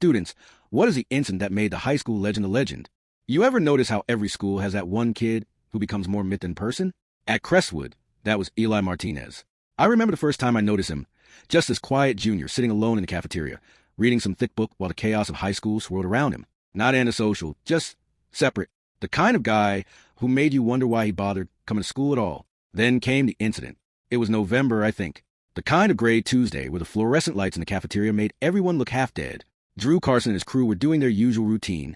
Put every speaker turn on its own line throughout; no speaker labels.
Students, what is the incident that made the high school legend a legend? You ever notice how every school has that one kid who becomes more myth than person? At Crestwood, that was Eli Martinez. I remember the first time I noticed him, just this quiet junior sitting alone in the cafeteria, reading some thick book while the chaos of high school swirled around him. Not antisocial, just separate. The kind of guy who made you wonder why he bothered coming to school at all. Then came the incident. It was November, I think. The kind of gray Tuesday where the fluorescent lights in the cafeteria made everyone look half dead. Drew Carson and his crew were doing their usual routine,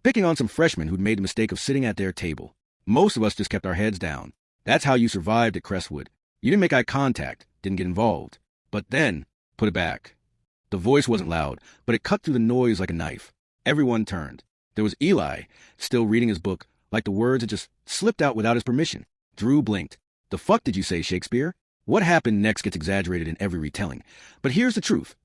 picking on some freshmen who'd made the mistake of sitting at their table. Most of us just kept our heads down. That's how you survived at Crestwood. You didn't make eye contact, didn't get involved. But then, put it back. The voice wasn't loud, but it cut through the noise like a knife. Everyone turned. There was Eli, still reading his book, like the words had just slipped out without his permission. Drew blinked. The fuck did you say, Shakespeare? What happened next gets exaggerated in every retelling. But here's the truth.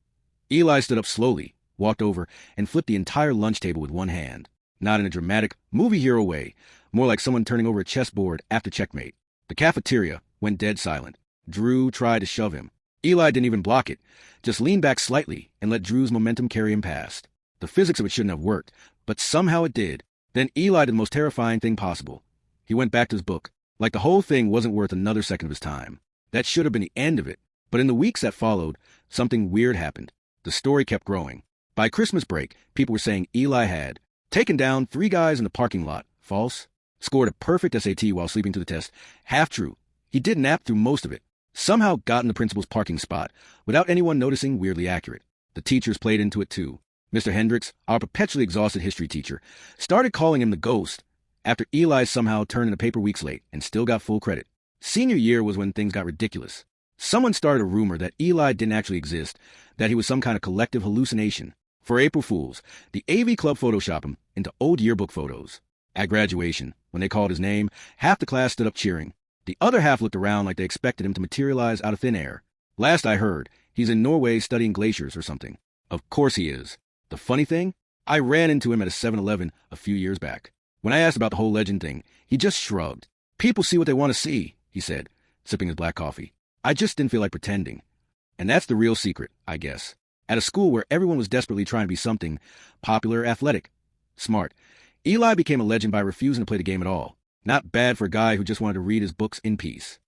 Eli stood up slowly, walked over, and flipped the entire lunch table with one hand. Not in a dramatic, movie hero way, more like someone turning over a chessboard after checkmate. The cafeteria went dead silent. Drew tried to shove him. Eli didn't even block it, just leaned back slightly and let Drew's momentum carry him past. The physics of it shouldn't have worked, but somehow it did. Then Eli did the most terrifying thing possible. He went back to his book, like the whole thing wasn't worth another second of his time. That should have been the end of it. But in the weeks that followed, something weird happened. The story kept growing. By Christmas break, people were saying Eli had taken down 3 guys in the parking lot. False. Scored a perfect SAT while sleeping to the test. Half true. He did nap through most of it. Somehow got in the principal's parking spot without anyone noticing. Weirdly accurate. The teachers played into it too. Mr. Hendricks, our perpetually exhausted history teacher, started calling him the ghost after Eli somehow turned in a paper weeks late and still got full credit. Senior year was when things got ridiculous. Someone started a rumor that Eli didn't actually exist, that he was some kind of collective hallucination. For April Fools, the AV Club photoshopped him into old yearbook photos. At graduation, when they called his name, half the class stood up cheering. The other half looked around like they expected him to materialize out of thin air. Last I heard, he's in Norway studying glaciers or something. Of course he is. The funny thing? I ran into him at a 7-Eleven a few years back. When I asked about the whole legend thing, he just shrugged. People see what they want to see, he said, sipping his black coffee. I just didn't feel like pretending. And that's the real secret, I guess. At a school where everyone was desperately trying to be something popular, athletic, smart, Eli became a legend by refusing to play the game at all. Not bad for a guy who just wanted to read his books in peace.